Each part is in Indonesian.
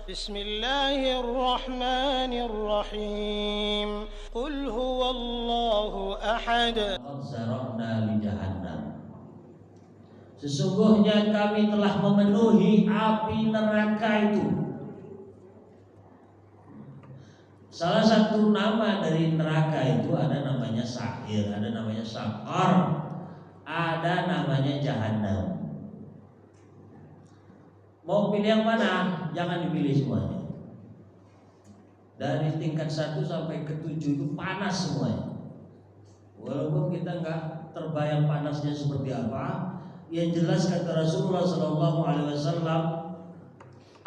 Bismillahirrahmanirrahim. Qul huwallahu ahad. Qad zara'na li jahannam. Sesungguhnya kami telah memenuhi api neraka itu. Salah satu nama dari neraka itu ada namanya sa'ir, ada namanya saqar, ada namanya jahannam. Mau pilih yang mana? Jangan dipilih semuanya. Dari tingkat 1 sampai ke 7 itu panas semuanya. Walaupun kita nggak terbayang panasnya seperti apa, yang jelas kata Rasulullah SAW,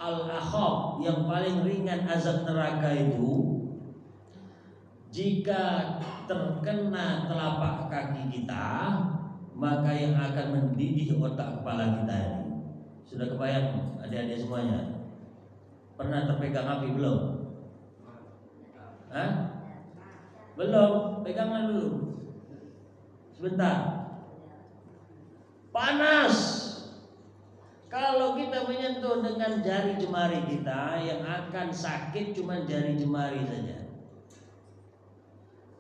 al-akhab, yang paling ringan azab neraka itu jika terkena telapak kaki kita, maka yang akan mendidih otak kepala kita ini. Sudah kebayang adik-adik semuanya? Pernah terpegang api belum? Hah? Belum, pegangan dulu. Sebentar. Panas. Kalau kita menyentuh dengan jari jemari kita, yang akan sakit cuma jari jemari saja.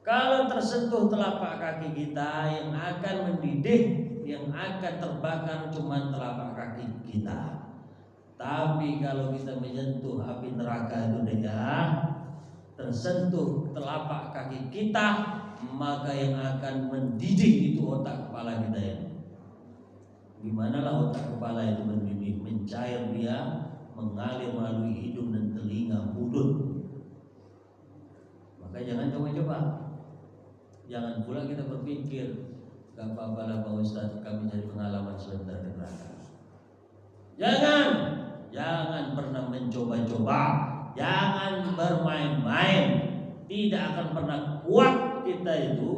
Kalau tersentuh telapak kaki kita, yang akan mendidih, yang akan terbakar cuma telapak kaki kita. Tapi kalau kita menyentuh api neraka itu dengan tersentuh telapak kaki kita, maka yang akan mendidih itu otak kepala kita ini. Gimanalah otak kepala itu mendidih, mencair, dia mengalir melalui hidung dan telinga, mulut. Maka jangan coba-coba. Jangan pula kita berpikir, gak apa-apa lah Pak Ustaz, kami cari pengalaman sebentar di neraka. Jangan pernah mencoba-coba, jangan bermain-main. Tidak akan pernah kuat kita itu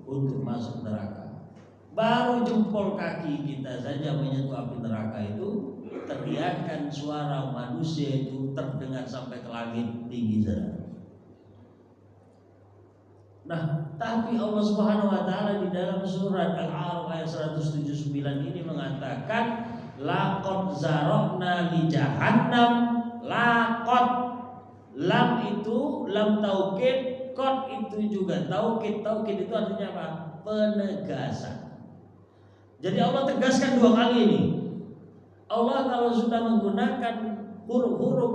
untuk masuk neraka. Baru jempol kaki kita saja menyentuh api neraka itu, teriakan suara manusia itu terdengar sampai ke langit tinggi sana. Nah, tapi Allah Subhanahu wa taala di dalam surat Al-A'raf ayat 179 ini mengatakan laqad zara'na li jahannam. Laqad, lam itu lam taukid, qad itu juga taukid. Taukid itu artinya apa? Penegasan. Jadi Allah tegaskan 2 kali ini. Allah kalau sudah menggunakan huruf-huruf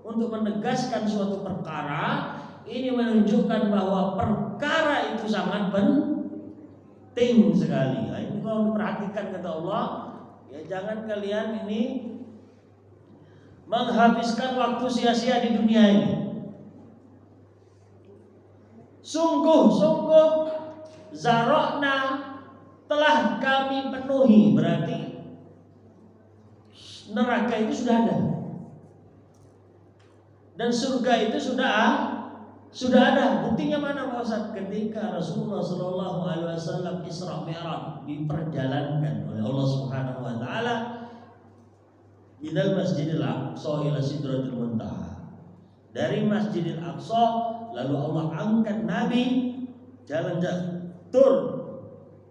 untuk menegaskan suatu perkara, ini menunjukkan bahwa perkara itu sangat penting sekali. Nah, ini kalau diperhatikan kata Allah, ya jangan kalian ini menghabiskan waktu sia-sia di dunia ini. Sungguh zarokna, telah kami penuhi, berarti neraka itu sudah ada dan surga itu sudah ada. Buktinya mana Pak Ustaz? Ketika Rasulullah SAW Isra Mi'raj diperjalankan oleh Allah Subhanahu wa taala minal Masjidil Aqsa ila Sidratul Muntaha. Dari Masjidil Aqsa lalu Allah angkat Nabi jalan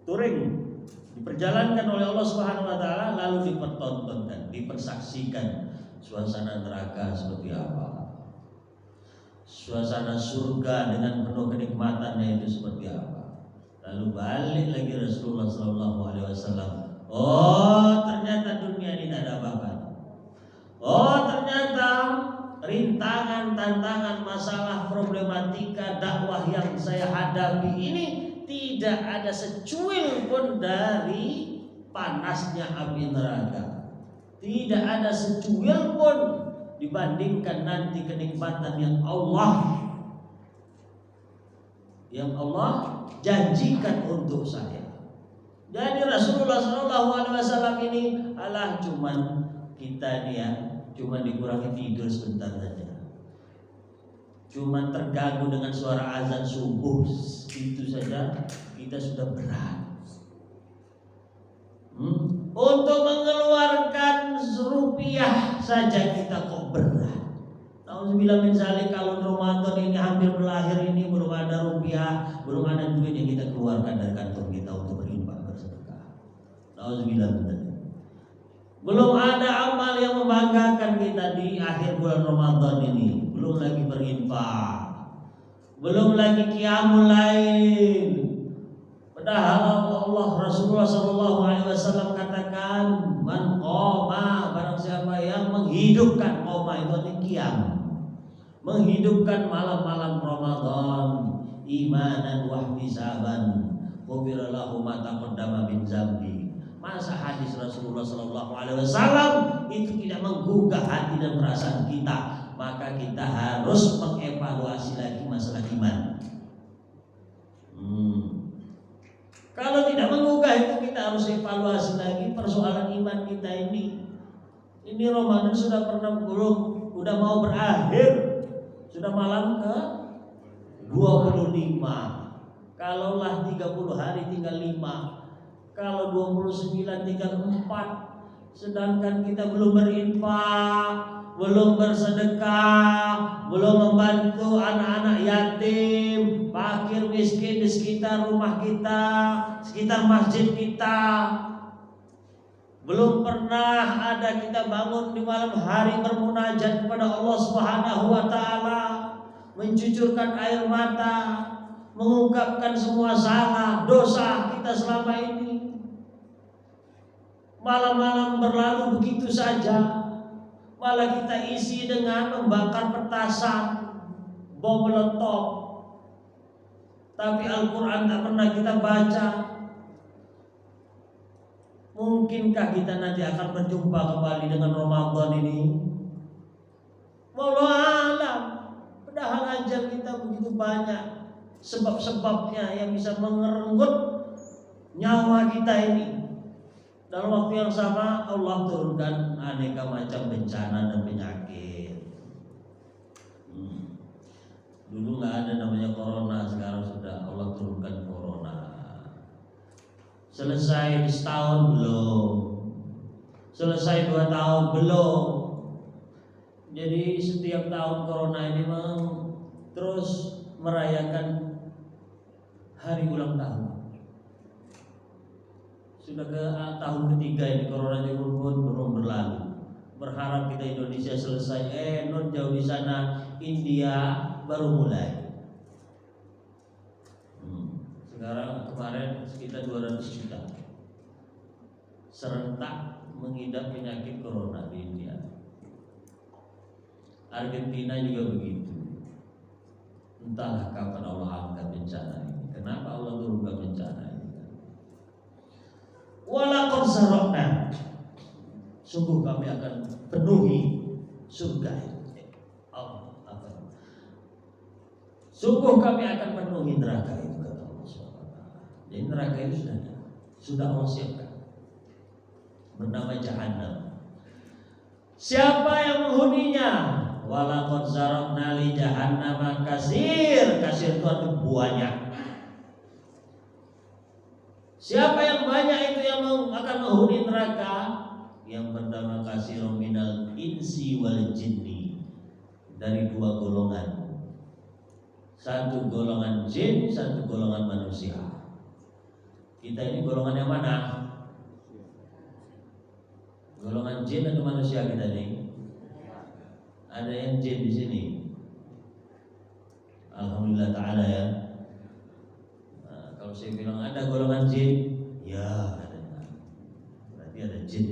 touring, diperjalankan oleh Allah Subhanahu wa taala, lalu dipertontonkan, dipersaksikan suasana neraka seperti apa, suasana surga dengan penuh kenikmatannya itu seperti apa. Lalu balik lagi Rasulullah SAW. Oh, ternyata dunia ini tidak ada apa-apanya. Oh, ternyata rintangan, tantangan, masalah, problematika dakwah yang saya hadapi ini tidak ada secuil pun dari panasnya api neraka. Tidak ada secuil pun dibandingkan nanti kenikmatan yang Allah janjikan untuk saya. Jadi Rasulullah SAW ini alah cuman kita nih ya, cuman dikurangi tidur sebentar saja, cuman terganggu dengan suara azan subuh itu saja kita sudah berat. Untuk mengeluarkan rupiah saja kita kok berat. Nauzubillah min dzalik, kalau Ramadan ini hampir berakhir ini belum ada rupiah, belum ada duit yang kita keluarkan dari kantong kita untuk berinfak bersedekah. Nauzubillah min dzalik. Belum ada amal yang membanggakan kita di akhir bulan Ramadan ini. Belum lagi berinfak, belum lagi qiyamul lail. Padahal Allah Rasulullah SAW katakan, man qoma, barang siapa yang menghidupkan, qoma itu artinya qiyam, menghidupkan malam-malam Ramadan, imanan wa ihtisaban, ghufira lahu ma taqaddama min dzambi. Masa hadis Rasulullah SAW itu tidak menggugah hati dan perasaan kita, maka kita harus mengevaluasi lagi masalah iman. Kalau tidak menggugah itu, kita harus evaluasi lagi persoalan iman kita ini. Ini Ramadan sudah udah mau berakhir, sudah malam ke 25. Kalaulah 30 hari tinggal 5. Kalau 29 tinggal 4. Sedangkan kita belum berinfak, belum bersedekah, belum membantu anak-anak yatim, fakir miskin di sekitar rumah kita, sekitar masjid kita. Belum pernah ada kita bangun di malam hari bermunajat kepada Allah Subhanahu wa taala, mencucurkan air mata, mengungkapkan semua salah, dosa kita selama ini. Malam-malam berlalu begitu saja, malah kita isi dengan membakar petasan, bom meletup. Tapi Al-Quran tak pernah kita baca. Mungkinkah kita nanti akan berjumpa kembali dengan Ramadan ini? Wallahu a'lam. Padahal ajal kita begitu banyak sebab-sebabnya yang bisa mengerenggut nyawa kita ini. Dalam waktu yang sama Allah turunkan aneka macam bencana dan penyakit. Dulu nggak ada namanya corona, sekarang sudah Allah turunkan corona. Selesai setahun belum, selesai 2 tahun belum. Jadi setiap tahun corona ini memang terus merayakan hari ulang tahun. Sudah ke tahun ketiga ini corona pun belum berlalu. Berharap kita Indonesia selesai. Non jauh di sana India baru mulai. Sekarang kemarin sekitar 200 juta serentak mengidap penyakit corona di India. Argentina juga begitu. Entahlah kapan Allah angkat bencana ini. Kenapa Allah turunkan bencana ini? Walaqad zarokna, sungguh kami akan penuhi surga. Sungguh kami akan penuhi neraka itu, kata Allah SWT. Jadi neraka itu sudah Allah siapkan, bernama Jahannam. Siapa yang menghuninya? Walaqad zarokna li jahannam kasir. Kasir itu artinya banyak. Siapa yang banyak itu yang akan menghuni neraka? Yang pertama kasirun minal insi wal jinni, dari 2 golongan. Satu golongan jin, satu golongan manusia. Kita ini golongan yang mana? Golongan jin atau manusia kita ini? Ada yang jin di sini. Alhamdulillah ta'ala ya. Kalau saya bilang ada golongan jin, ya ada. Berarti ada jin.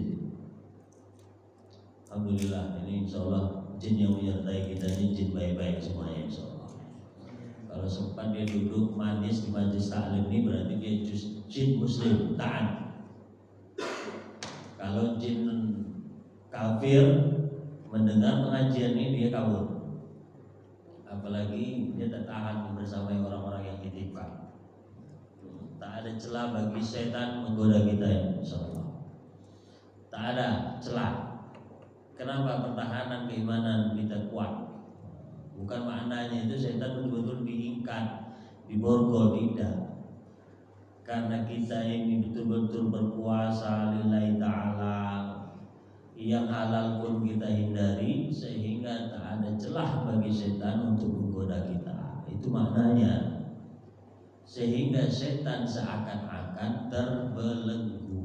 Alhamdulillah, ini insya Allah jin yang menyertai kita ini jin baik-baik semuanya insya Allah. Kalau sempat dia duduk manis di majlis taklim ini, berarti dia jin muslim, taat. Kalau jin kafir mendengar pengajian ini, dia kabur. Apalagi dia tak tahan bersama orang-orang yang itikaf. Tak ada celah bagi setan menggoda kita ya, insyaallah. Tak ada celah. Kenapa? Pertahanan keimanan kita kuat. Bukan maknanya itu setan betul-betul diikat, diborgol, tidak. Karena kita ini betul-betul berpuasa lillahi ta'ala, yang halal pun kita hindari, sehingga tak ada celah bagi setan untuk menggoda kita. Itu maknanya. Sehingga setan seakan-akan terbelenggu.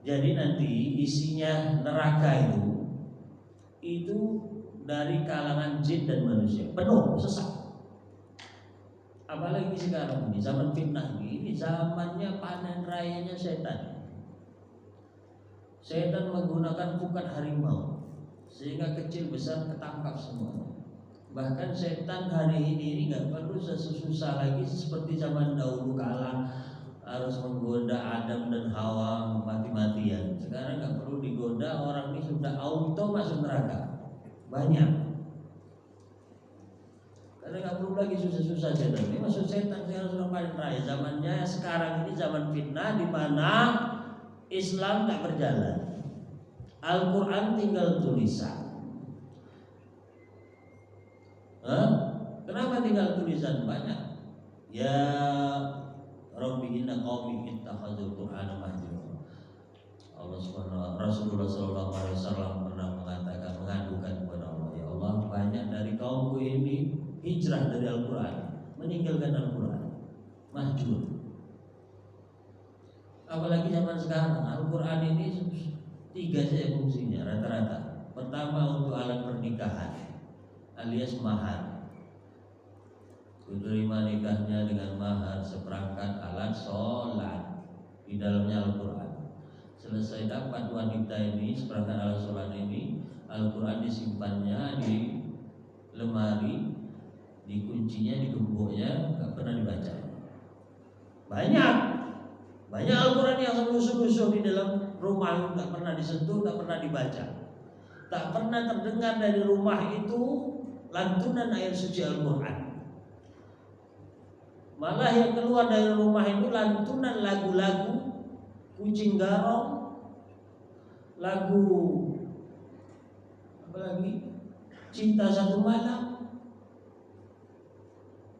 Jadi nanti isinya neraka itu dari kalangan jin dan manusia, penuh sesak. Apalagi sekarang ini zaman fitnah ini zamannya panen rayanya setan. Setan menggunakan pukat harimau sehingga kecil besar ketangkap semua. Bahkan setan hari ini nggak perlu susah lagi seperti zaman dahulu kala harus menggoda Adam dan Hawa mati-matian. Sekarang nggak perlu digoda, orang ini sudah auto masuk neraka. Banyak. Karena nggak perlu lagi susah-susah setan. Ini masuk setan sekarang sudah paling raya. Zamannya sekarang ini zaman fitnah di mana Islam tak berjalan. Al-Quran tinggal tulisan. Kenapa tinggal tulisan banyak? Ya Rabbi inna qaumi ittakhadzul Qur'ana mahjura. Allah Subhanahu Rasulullah sallallahu alaihi wasallam pernah mengatakan, mengadukan kepada Allah, ya Allah, banyak dari kaumku ini hijrah dari Al-Qur'an, meninggalkan Al-Qur'an, mahjur. Apalagi zaman sekarang, Al-Qur'an ini 3 saja fungsinya rata-rata. Pertama untuk alat pernikahan, alias mahar. Diterima nikahnya dengan mahar seperangkat alat sholat, di dalamnya Al-Quran. Selesai dapat wanita ini seperangkat alat sholat ini, Al-Quran disimpannya di lemari, dikuncinya, digemboknya, gak pernah dibaca. Banyak Al-Quran yang selusuh-lusuh di dalam rumah, gak pernah disentuh, gak pernah dibaca. Tak pernah terdengar dari rumah itu lantunan ayat suci Al-Quran. Malah yang keluar dari rumah itu lantunan lagu-lagu kucing garong, lagu apa lagi, cinta satu malam,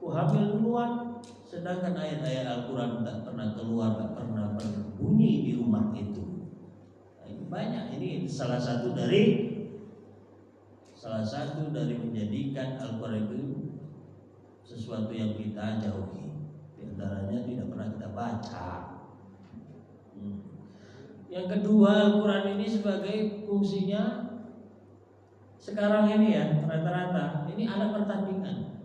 ku hamil duluan. Sedangkan ayat-ayat Al-Quran tak pernah keluar, tak pernah berbunyi di rumah itu. Nah, ini banyak. Ini salah satu dari menjadikan Al-Quran itu sesuatu yang kita jauhi. Di antaranya tidak pernah kita baca. Yang kedua, Al-Quran ini sebagai fungsinya sekarang ini ya, rata-rata ini alat pertandingan,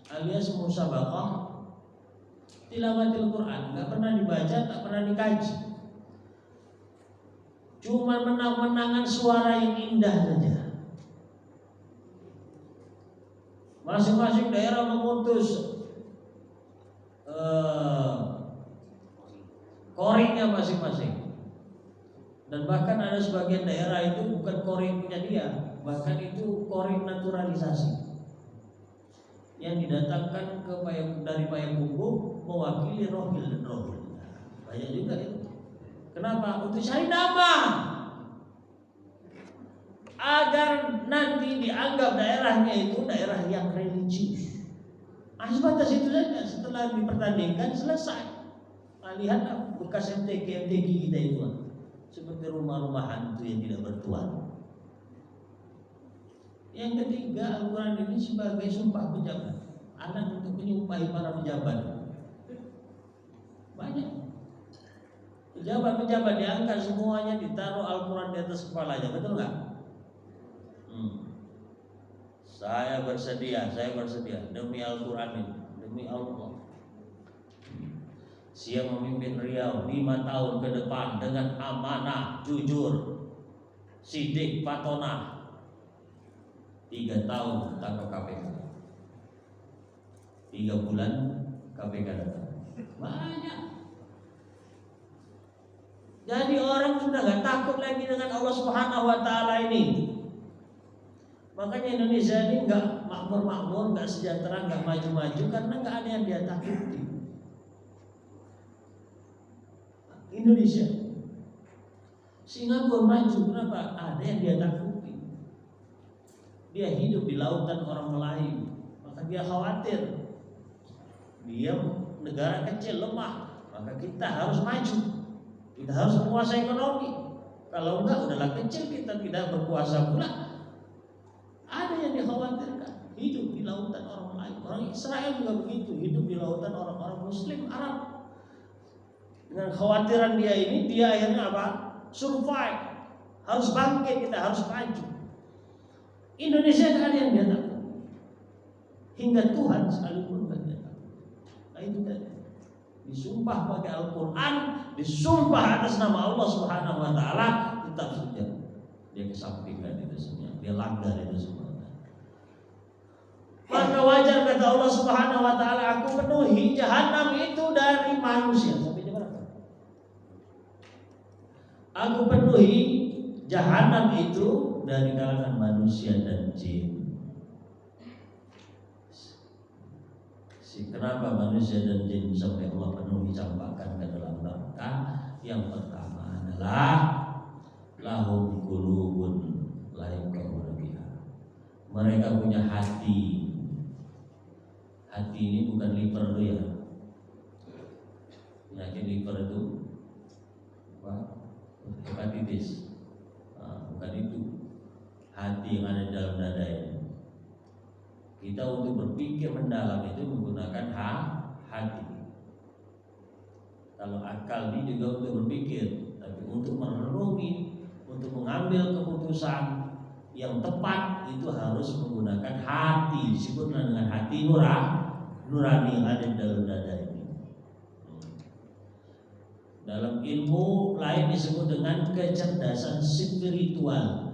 alias musabaqah tilawatil Quran. Gak pernah dibaca, tak pernah dikaji, cuma menang-menangan suara yang indah saja. Masing-masing daerah memutus koringnya masing-masing. Dan bahkan ada sebagian daerah itu bukan koring punya dia, bahkan itu koring naturalisasi yang didatangkan dari Payakumbuh mewakili rohil dan rohil. Banyak juga itu. Kenapa? Untuk cari nama, agar nanti dianggap daerahnya itu daerah yang religius. Sebatas itu saja. Setelah dipertandingkan selesai. Lihatlah bekas MTQ kita itu, seperti rumah-rumah hantu yang tidak bertuan. Yang ketiga, Al-Quran ini sebagai sumpah pejabat, alat untuk menyumpahi para pejabat. Banyak pejabat-pejabat diangkat, semuanya ditaruh Al-Quran di atas kepalanya, betul nggak? Saya bersedia demi Al-Quran ini, demi Allah, siap memimpin Riau 5 tahun ke depan dengan amanah, jujur, sidik, patonah. 3 tahun tangkap KPK, 3 bulan KPK datang. Banyak. Jadi orang sudah gak takut lagi dengan Allah Subhanahu wa Ta'ala ini. Makanya Indonesia ini gak makmur-makmur, gak sejahtera, gak maju-maju, karena gak ada yang dia takuti. Indonesia, Singapura maju, kenapa? Ada yang dia takuti. Dia hidup di lautan orang Melayu, maka dia khawatir. Dia negara kecil, lemah, maka kita harus maju. Kita harus menguasai ekonomi. Kalau enggak, udahlah kecil, kita tidak berkuasa pula. Ada yang dikhawatirkan, hidup di lautan orang Melayu. Orang Israel juga begitu, hidup di lautan orang-orang Muslim Arab. Dengan khawatiran dia ini, dia akhirnya apa? survive, harus bangkit, kita harus maju. Indonesia tidak ada yang dia takut, hingga Tuhan sekalipun tidak dia takut. Nah itu tadi, disumpah pakai Al-Quran, disumpah atas nama Allah Subhanahu Wa Taala, tetap saja dia kesampingkan itu semua, dia langgar itu semua. Maka wajar kata Allah Subhanahu Wa Taala, aku penuhi jahanam itu dari manusia. Sampai jam berapa? Aku penuhi jahanam itu dari kalangan manusia dan jin. Kenapa manusia dan jin sampai Allah penuhi, campakkan ke dalam neraka? Yang pertama adalah lahum qulubun la yafqahuna biha. Mereka punya hati. Hati ini bukan liver itu ya. Penyakit liver itu apa? Hepatitis. Bukan itu. Hati yang ada di dalam dada ini. Kita untuk berpikir mendalam itu menggunakan hati. Kalau akal ini juga untuk berpikir, tapi untuk merenungi, untuk mengambil keputusan yang tepat itu harus menggunakan hati. Disebutlah dengan hati nurani yang ada di dalam dada ini. Dalam ilmu lain disebut dengan kecerdasan spiritual.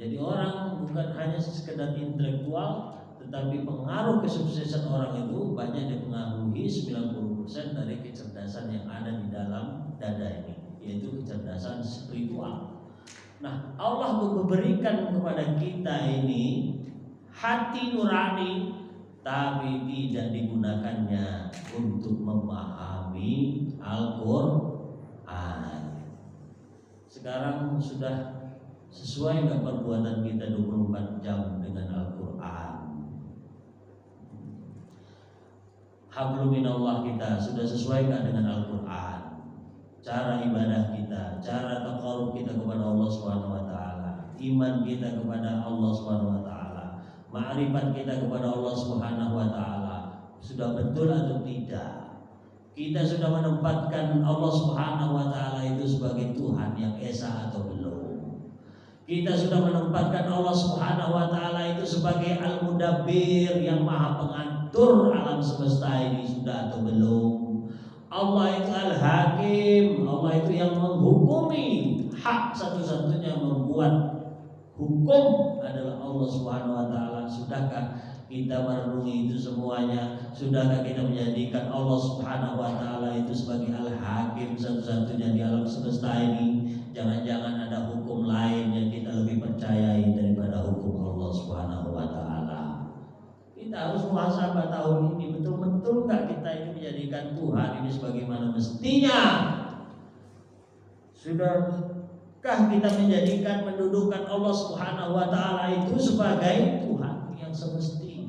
Jadi orang bukan hanya sekedar intelektual, tetapi pengaruh kesuksesan orang itu banyak dipengaruhi 90% dari kecerdasan yang ada di dalam dada ini, yaitu kecerdasan spiritual. Nah, Allah memberikan kepada kita ini hati nurani, tapi tidak digunakannya untuk memahami Al-Quran. Sekarang sudah sesuai nggak perbuatan kita 24 jam dengan Al-Quran? Hablum minallah kita sudah sesuai nggak dengan Al-Quran? Cara ibadah kita, cara taqarrub kita kepada Allah Subhanahu Wa Taala, iman kita kepada Allah Subhanahu Wa Taala, ma'rifat kita kepada Allah Subhanahu Wa Taala sudah betul atau tidak? Kita sudah menempatkan Allah Subhanahu Wa Taala itu sebagai Tuhan yang esa atau belum? Kita sudah menempatkan Allah Subhanahu Wa Taala itu sebagai Al-Mudabbir yang maha pengatur alam semesta ini sudah atau belum? Allah itu Al-Hakim, Allah itu yang menghukumi. Hak satu-satunya membuat hukum adalah Allah Subhanahu Wa Taala. Sudahkah kita merenungi itu semuanya? Sudahkah kita menjadikan Allah Subhanahu Wa Taala itu sebagai Al-Hakim satu-satunya di alam semesta ini? Jangan-jangan ada hukum lain yang kita lebih percayai daripada hukum Allah Subhanahu Wa Taala. Kita harus muhasabah tahun ini, betul-betul nggak kita ini menjadikan Tuhan ini sebagaimana mestinya? Sudahkah kita mendudukan Allah Subhanahu Wa Taala itu sebagai Tuhan yang semestinya?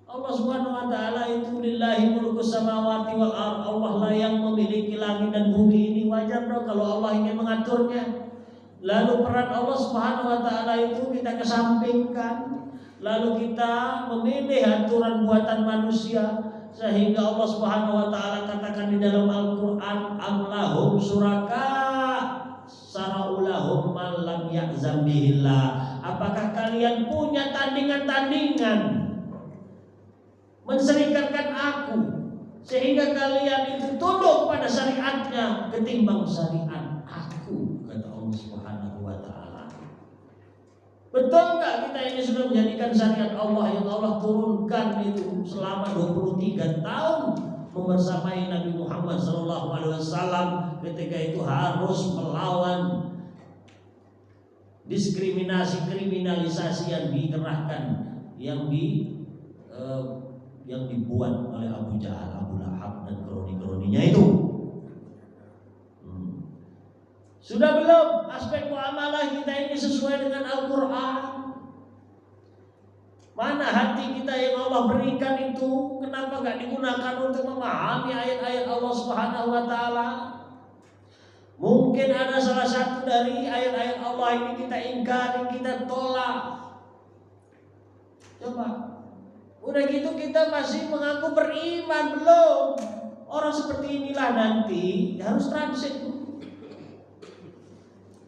Allah Subhanahu Wa Taala itu lillahi mulkus samawati wal ardh. Allah lah yang memiliki langit dan bumi ini. Wajar dong kalau Allah ingin mengaturnya. Lalu peran Allah Subhanahu Wa Taala itu kita kesampingkan, lalu kita memilih aturan buatan manusia, sehingga Allah Subhanahu Wa Taala katakan di dalam Al-Quran, amlahum suraka saraulahum man lam ya'zam bihillah. Apakah kalian punya tandingan-tandingan menserikatkan aku, sehingga kalian itu tunduk pada syariatnya ketimbang syariat aku, kata Allah Subhanahu Wa Taala. Betul nggak kita ini sudah menjadikan syariat Allah yang Allah turunkan itu selama 23 tahun membersamai Nabi Muhammad SAW, ketika itu harus melawan diskriminasi, kriminalisasi yang dikerahkan, yang dibuat oleh Abu Jahal, Abu Lahab dan kroni-kroninya itu. Sudah belum aspek muamalah kita ini sesuai dengan Al-Quran? Mana hati kita yang Allah berikan itu? Kenapa gak digunakan untuk memahami ayat-ayat Allah Subhanahu Wa Taala? Mungkin ada salah satu dari ayat-ayat Allah ini kita ingkari, kita tolak. Coba, udah gitu kita masih mengaku beriman belum? Orang seperti inilah nanti harus transit.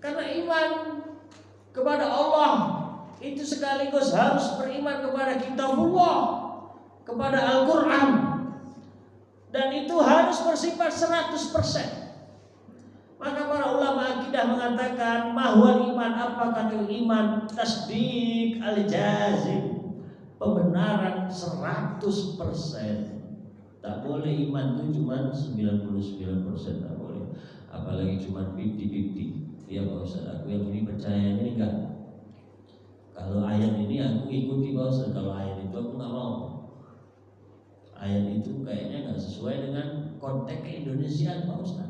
Karena iman kepada Allah itu sekaligus harus beriman kepada kitabullah, kepada Al-Quran. Dan itu harus bersifat 100%. Maka para ulama akidah mengatakan mahwal iman, apakah itu iman? Tasdik al-jazim, pembenaran 100%. Tak boleh iman itu cuma 99%, tak boleh. Apalagi cuma 50-50. Ya Pak Ustaz, aku yang ini percaya ini enggak. Kalau ayat ini aku ikuti Pak Ustaz, kalau ayat itu aku nggak mau. Ayat itu kayaknya nggak sesuai dengan konteks keindonesiaan Pak Ustaz.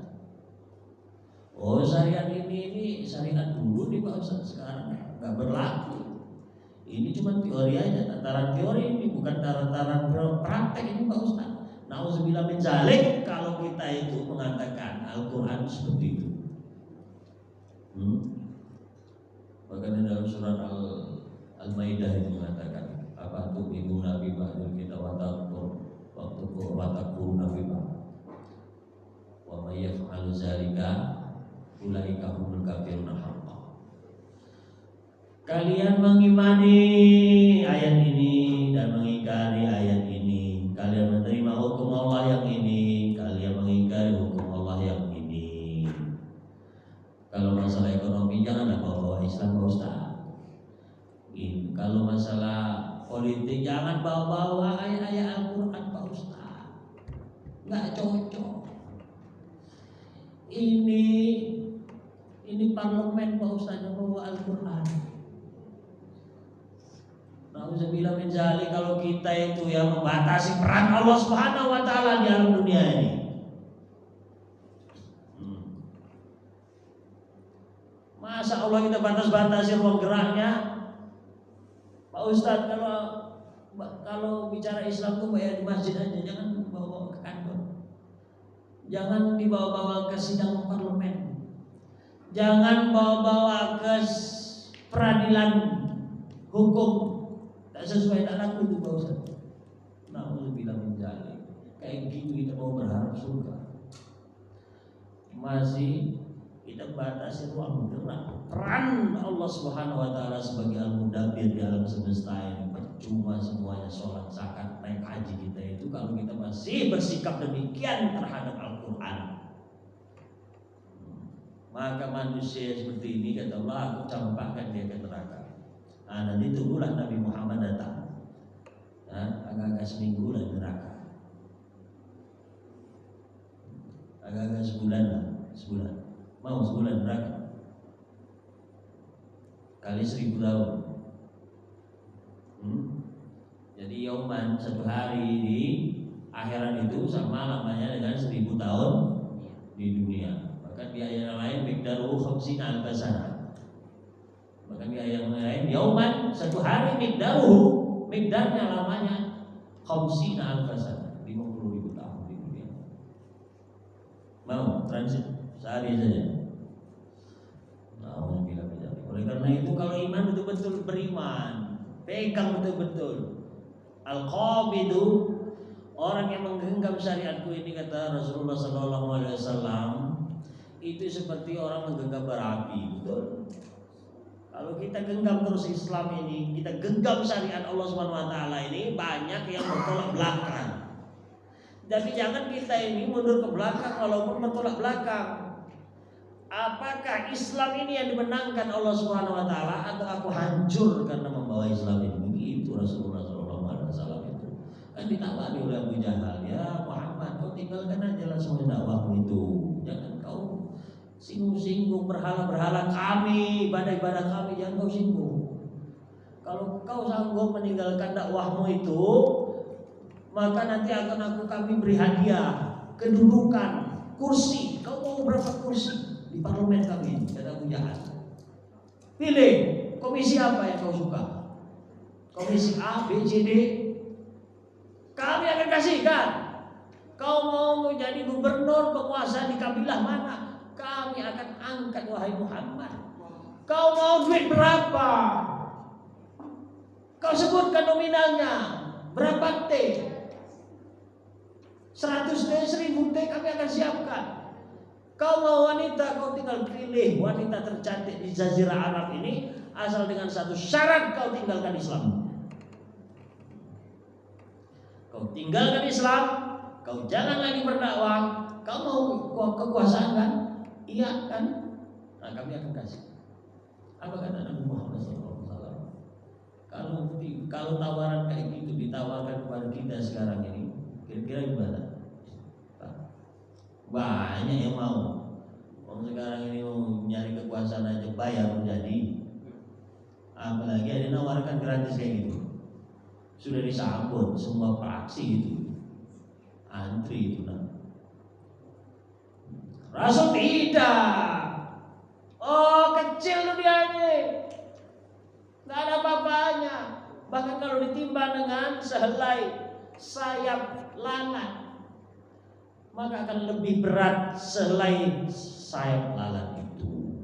Oh syariat ini syariat dulu nih Pak Ustaz, sekarang nggak berlaku. Ini cuma teori aja, tataran teori ini bukan tataran praktek ini Pak Ustaz. Nauzubillah min dzalik kalau kita itu mengatakan Al-Quran seperti itu. Bahkan dalam surat Al-Maidah itu mengatakan apa tuh ibu Nabi ba'dul kita watakuru Nabi ba'd wa may yaf'alu dzalika ulaika humul kafirun haqqan. Kalian mengimani ayat ini dan mengingkari ayat ini, kalian menerima hukum Allah yang ini, kalian mengingkari hukum Allah yang ini. Kalau masalah ekonomi jangan bawa Islam Pak Ustaz. Kalau masalah politik jangan bawa ayat-ayat Al-Quran Pak Ustaz. Nggak cocok. Ini parlemen Pak Ustaz yang bawa Al-Quran. Nauzubillah min dzalik kalau kita itu ya membatasi peran Allah Subhanahu wa taala di alam dunia ini. Masa Allah kita batas-batasi ruang geraknya? Pak Ustadz, kalau bicara Islam tuh kayak di masjid aja, jangan bawa ke kantor, jangan dibawa-bawa ke sidang parlemen, jangan bawa-bawa ke peradilan hukum, tak sesuai tak laku itu Pak Ustadz. Nauzubillah min dzalik. Kayak gitu kita mau berharap surga, masih kita batasi ruang gerak peran Allah Subhanahu wa taala sebagai al-mudabbir di alam semesta ini. Percuma semuanya sholat, zakat, naik haji kita itu kalau kita masih bersikap demikian terhadap Al-Quran. Maka manusia seperti ini kata Allah, aku campakkan dia ke neraka. Nanti tunggulah Nabi Muhammad datang. Agak-agak seminggu lah neraka. Agak-agak sebulan lah, sebulan. Mau sebulan neraka kali 1000 tahun. Jadi yauman, satu hari di akhirat itu sama lamanya dengan 1000 tahun di dunia. Bahkan di ayat lain miqdaruhu khamsina alfa sana. Bahkan di ayat lain yauman, satu hari miqdarnya lamanya khamsina alfa sana, 50.000 tahun di dunia. Mau transit sehari saja. Oleh karena itu kalau iman betul-betul beriman, pegang betul-betul al-qabidu, orang yang menggenggam syariatku ini, kata Rasulullah SAW, itu seperti orang menggenggam bara api. Betul. Kalau kita genggam terus Islam ini, kita genggam syariat Allah SWT ini, banyak yang bertolak belakang. Jadi jangan kita ini mundur ke belakang walaupun bertolak belakang. Apakah Islam ini yang dimenangkan Allah Subhanahu wa taala atau aku hancur karena membawa Islam ini? Begitu Rasulullah SAW itu. Kan ditawari oleh Abu Jahal, ya Muhammad, kau tinggalkan aja lah semua dakwahmu itu. Jangan kau singgung-singgung berhala-berhala kami, ibadah-ibadah kami, jangan kau singgung. Kalau kau sanggup meninggalkan dakwahmu itu, maka nanti akan kami beri hadiah, kedudukan, kursi. Kau mau berapa kursi di parlemen kami? Kata Abu Jahal. Pilih komisi apa yang kau suka. Komisi A, B, C, D. Kami akan kasihkan. Kau mau menjadi gubernur, penguasa di kabilah mana? Kami akan angkat, wahai Muhammad. Kau mau duit berapa? Kau sebutkan nominalnya. Berapa T? 100 T, 1000 T kami akan siapkan. Kau mau wanita, kau tinggal pilih wanita tercantik di Jazirah Arab ini, asal dengan satu syarat, kau tinggalkan Islam. Kau tinggalkan Islam, kau jangan lagi berdakwah. Kau mau kekuasaan kan? Iya kan? Nah, kami akan kasih. Apa kata Nabi Muhammad SAW? Kalau tawaran kayak gitu ditawarkan kepada kita sekarang ini, kira-kira gimana? Banyak yang mau. Orang sekarang ini mau nyari kekuasaan aja bayar menjadi. Apalagi ada nawarkan gratis kayak gitu. Sudah disambut semua praksi itu, antri itu Rasul tidak. Oh, kecil tuh dia ini, nggak ada apa-apanya. Bahkan kalau ditimbang dengan sehelai sayap lalat, maka akan lebih berat sehelai sayap lalat itu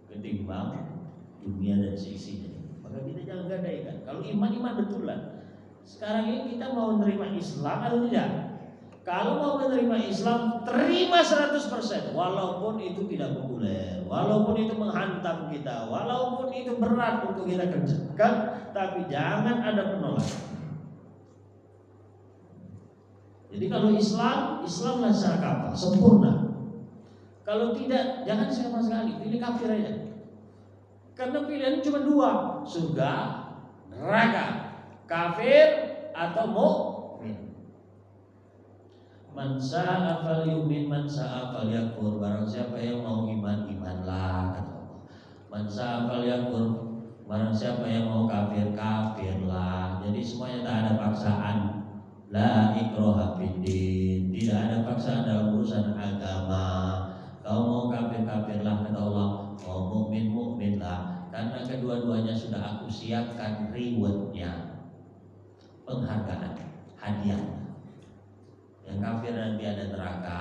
ketimbang dunia dan seisinya. Maka kita jangan gadaikan. Kalau iman betulan. Sekarang ini kita mau menerima Islam atau tidak? Kalau mau menerima Islam, terima 100%. Walaupun itu tidak populer, walaupun itu menghantam kita, walaupun itu berat untuk kita kerjakan, tapi jangan ada penolakan. Jadi kalau Islamlah secara kafah, sempurna. Kalau tidak, jangan sama sekali, pilih kafir aja. Karena pilihan cuma dua, surga, neraka. Kafir atau mukmin. Man sa'a falyu'min, man sa'a falyakfur. Barang siapa yang mau iman, imanlah, kata Allah. Man sa'a falyakfur. Barang siapa yang mau kafir, kafirlah. Jadi semuanya tak ada paksaan. La ikraha fiddin. Tidak ada paksaan dalam urusan agama. Kau mau kafir, kafirlah, kata Allah. Mau mukmin, mukminlah. Karena kedua-duanya sudah aku siapkan rewardnya, penghargaan, hadiah. Yang kafir nanti ada neraka,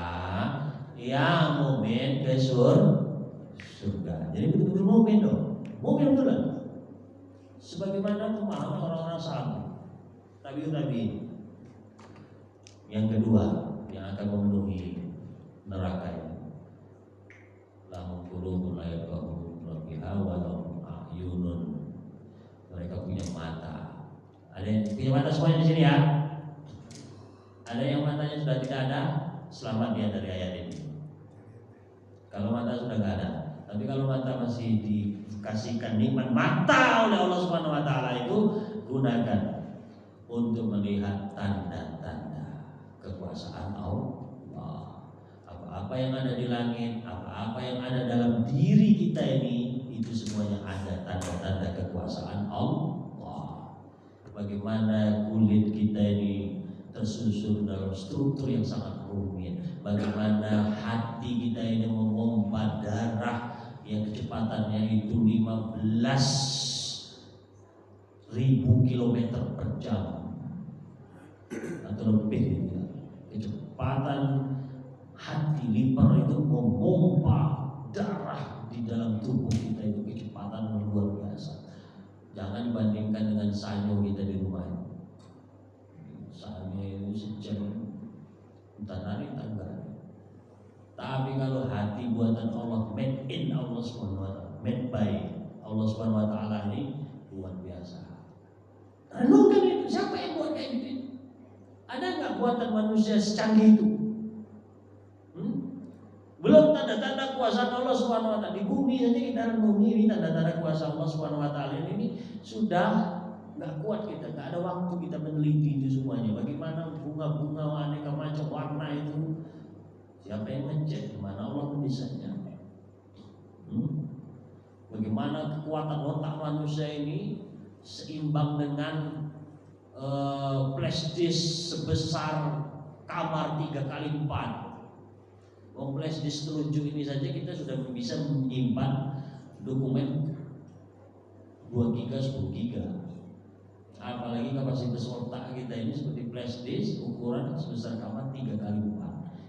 yang mukmin ke surga. Jadi betul-betul mukmin dong, mukmin betul. Sebagaimana pemahaman orang-orang sahabat, tabi'in. Yang kedua yang akan memenuhi neraka ini, lahum qulubun la yafqahuna biha wa lahum a'yunun. Mereka punya mata. Ada yang punya mata semuanya di sini ya? Ada yang matanya sudah tidak ada, selamat dia dari ayat ini. Kalau mata sudah tidak ada, tapi kalau mata masih dikasihkan nikmat mata oleh Allah Subhanahu Wa Taala, itu gunakan untuk melihat tanda-tanda kekuasaan Allah. Apa-apa yang ada di langit, apa-apa yang ada dalam diri kita ini, itu semuanya ada tanda-tanda kekuasaan Allah. Bagaimana kulit kita ini tersusun dalam struktur yang sangat rumit. Bagaimana hati kita ini memompa darah yang kecepatannya itu 15.000 km per jam atau lebih. Kecepatan hati liver itu memompa darah di dalam tubuh kita itu kecepatan luar biasa. Jangan dibandingkan dengan sanyo kita di rumah. Sanyo itu sejam entah hari tangga. Tapi kalau hati buatan Allah, made in Allah Subhanahu Wa Taala, made by Allah Subhanahu Wa Taala, ini luar biasa. Renungkan itu, siapa yang buat kayak gitu? Ada nggak buatan manusia secanggih itu? Belum tanda-tanda kuasa Allah Subhanahu Wa Taala. Di bumi saja kita renungi ini tanda-tanda kuasa Allah Subhanahu Wa Taala ini sudah nggak kuat kita, nggak ada waktu kita meneliti itu semuanya. Bagaimana bunga-bunga aneka macam warna itu, siapa yang ngecek, gimana Allah mendesainnya? Bagaimana kekuatan otak manusia ini seimbang dengan flash disk sebesar kamar 3x4. Flash disk telunjuk ini saja kita sudah bisa menyimpan dokumen 2 GB, 10 GB. Apalagi kapasitas otak kita ini seperti flash disk ukuran sebesar kamar 3x4.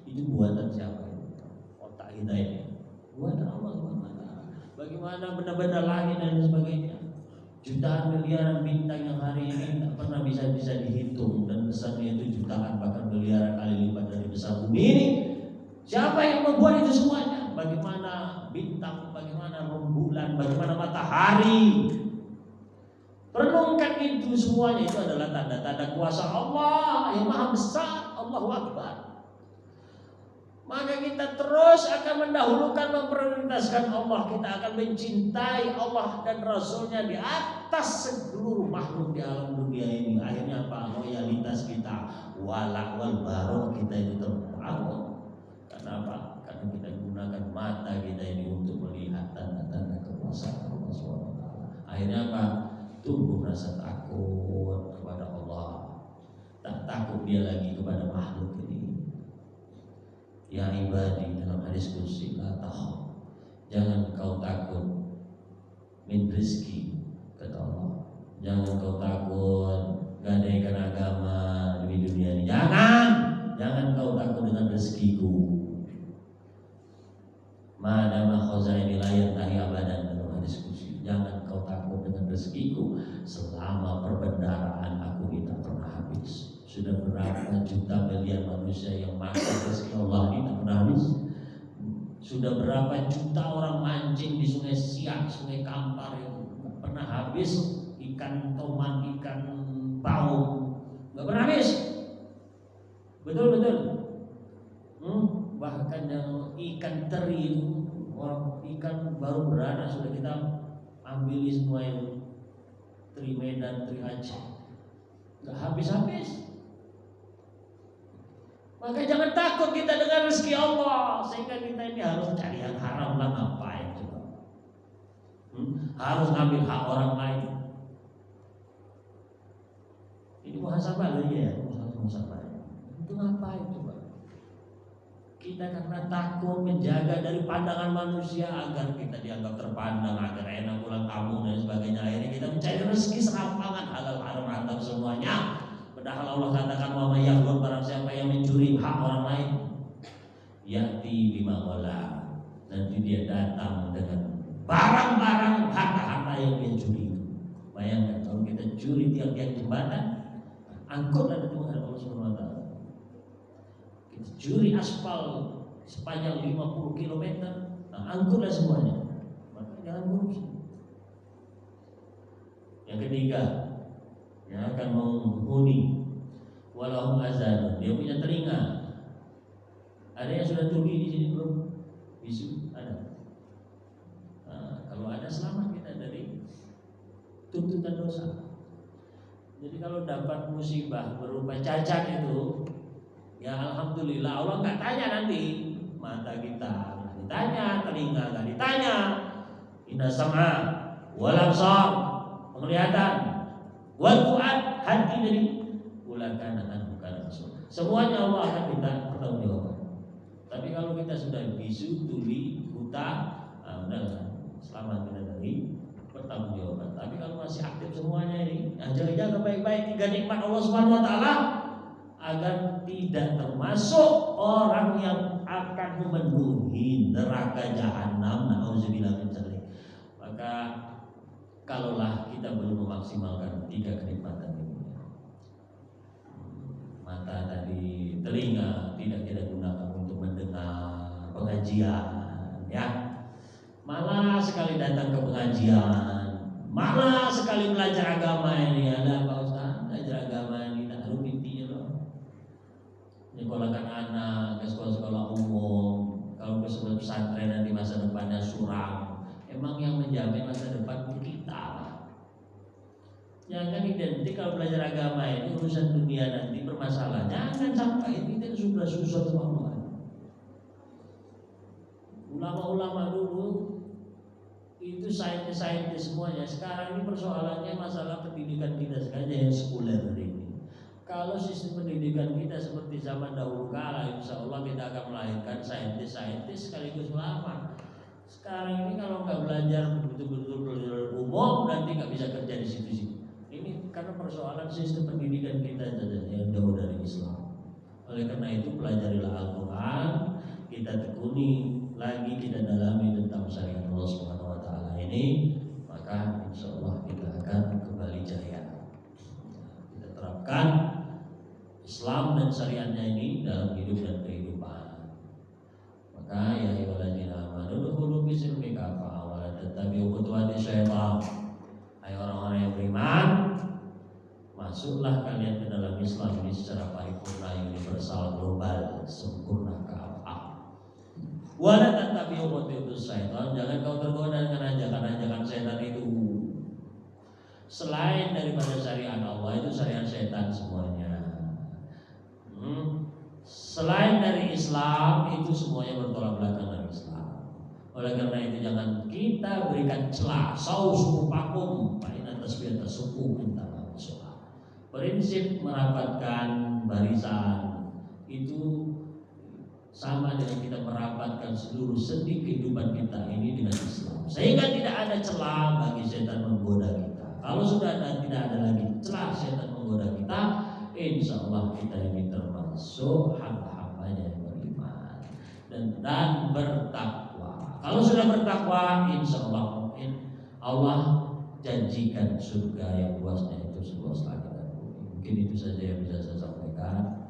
Itu buatan siapa itu? Otak kita ini buatan Allah SWT. Bagaimana benda-benda langit dan sebagainya. Jutaan miliaran bintang yang hari ini tak pernah bisa dihitung, dan besarnya itu jutaan bahkan miliaran kali lipat dari besar bumi ini. Siapa yang membuat itu semuanya? Bagaimana bintang, bagaimana rembulan, bagaimana matahari? Renungkan itu semuanya, itu adalah tanda-tanda kuasa Allah yang maha besar. Allahu Akbar. Maka kita terus akan mendahulukan, memprioritaskan Allah. Kita akan mencintai Allah dan Rasulnya di atas seluruh makhluk di alam dunia ini. Akhirnya apa? Loyalitas kita, walak wal barok kita itu terbangun. Kenapa? Karena kita gunakan mata kita ini untuk melihat tanda-tanda kekuasaan Allah SWT. Akhirnya apa? Tumbuh rasa takut kepada Allah. Tak takut dia lagi kepada makhluk ini. Ya ibadi, dalam hadis qudsi, la takhaf, jangan kau takut min rizki, kata Allah. Jangan kau takut gadaikan agama di dunia ini. Jangan kau takut dengan rezekiku. Madama khazaini la yantahi abadan, dalam hadis qudsi. Jangan kau takut dengan rezekiku selama perbendaharaan aku tidak pernah habis. Sudah berapa juta miliar manusia yang makan rezeki Allah ini tak pernah habis. Sudah berapa juta orang mancing di Sungai Siak, Sungai Kampar itu tak pernah habis. Ikan tomat, ikan pauk, nggak pernah habis. Betul. Bahkan yang ikan teri itu, ikan baru beranak sudah kita ambil semua itu. Teri Medan, teri Aceh, nggak habis-habis. Maka jangan takut kita dengan rezeki Allah, sehingga kita ini harus cari yang haram lah, ngapain coba? Harus ngambil hak orang lain. Ini muhasabah lagi ya, muhasabah. Itu ngapain coba? Kita karena takut menjaga dari pandangan manusia agar kita dianggap terpandang, agar enak pulang kampung dan sebagainya. Akhirnya kita mencari rezeki serampangan, halal haram rantau semuanya. Padahal Allah katakan wa may yaghfur, barang siapa yang mencuri hak orang lain, yati bima qala, nanti dia datang dengan barang-barang harta-harta yang dia curi. Bayangkan kalau kita curi tiang-tiang jembatan, angkutlah di menghadap Allah Subhanahu wa taala. Kita curi aspal sepanjang 50 km, angkutlah semuanya. Maka jangan korupsi. Yang ketiga, yang akan menghuni walau azan, dia punya telinga. Ada yang sudah tuli di sini belum? Bisu ada. Kalau ada, selamat kita dari tuntutan dosa. Jadi kalau dapat musibah berupa cacat itu, ya alhamdulillah, Allah nggak tanya nanti mata kita, nggak ditanya, telinga nggak ditanya, inna sam'a wal absar, penglihatan, wal fuad, hati dari ulakan bukan rasul. Semuanya Allah akan minta pertanggungjawaban. Tapi kalau kita sudah bisu, tuli, buta, udahlah, selamat kita dari pertanggungjawaban. Tapi kalau masih aktif semuanya ini, jaga baik-baik 3 nikmat Allah Subhanahu wa taala agar tidak termasuk orang yang akan memenuhi neraka jahanam. Nauzubillah min dzalik. Maka kalaulah kita belum memaksimalkan 3 kenikmatan ini, mata tadi, telinga tidak kita gunakan untuk mendengar pengajian, ya, malah sekali datang ke pengajian, malah sekali belajar agama ini. Ada Pak Ustaz, belajar agama ini tak ada intinya loh. Nyekolahkan anak ke sekolah-sekolah umum, kalau ke sekolah pesantren nanti masa depannya suram. Emang yang menjamin masa depan kita. Jangan identik kalau belajar agama ini urusan dunia nanti bermasalah. Jangan sampai ini kita sudah susah semua. Ulama-ulama dulu itu saintis semuanya. Sekarang ini persoalannya masalah pendidikan kita saja yang sekuler ini. Kalau sistem pendidikan kita seperti zaman dahulu kala, insya Allah kita akan melahirkan saintis sekaligus ulama. Sekarang ini kalau nggak belajar betul-betul belajar umum, nanti nggak bisa kerja di situ-situ. Ini karena persoalan sistem pendidikan kita yang jauh dari Islam. Oleh karena itu pelajarilah Al-Quran, kita tekuni lagi, kita dalami tentang syariat Allah Subhanahu wa taala ini, maka insya Allah kita akan dalam hidup dan kehidupan. Maka ya ayyuhalladzina amanu udkhulu fi silmi kafah wa la tattabi'u khutuwati syaitan. Hai orang-orang yang beriman, masuklah kalian ke dalam Islam ini secara paripurna, universal, global, sempurna, kafah. Wa la tattabi'u khutuwati syaitan, jangan kau tergoda dengan ajakan-ajakan setan itu. Selain daripada syariat Allah, itu syariat setan semuanya. Selain dari Islam, itu semuanya bertolak belakang dari Islam. Oleh karena itu jangan kita berikan celah. Sausuku pakum, pain atas biata suku minta maaf. Prinsip merapatkan barisan itu sama dengan kita merapatkan seluruh sendi kehidupan kita ini dengan Islam, sehingga tidak ada celah bagi setan menggoda kita. Kalau sudah tidak ada lagi celah setan menggoda kita, insya Allah kita ini termasuk hamba-hambanya yang beriman dan bertakwa. Kalau sudah bertakwa, insya Allah Allah janjikan surga yang luasnya itu seluas langit dan bumi. Mungkin itu saja yang bisa saya sampaikan.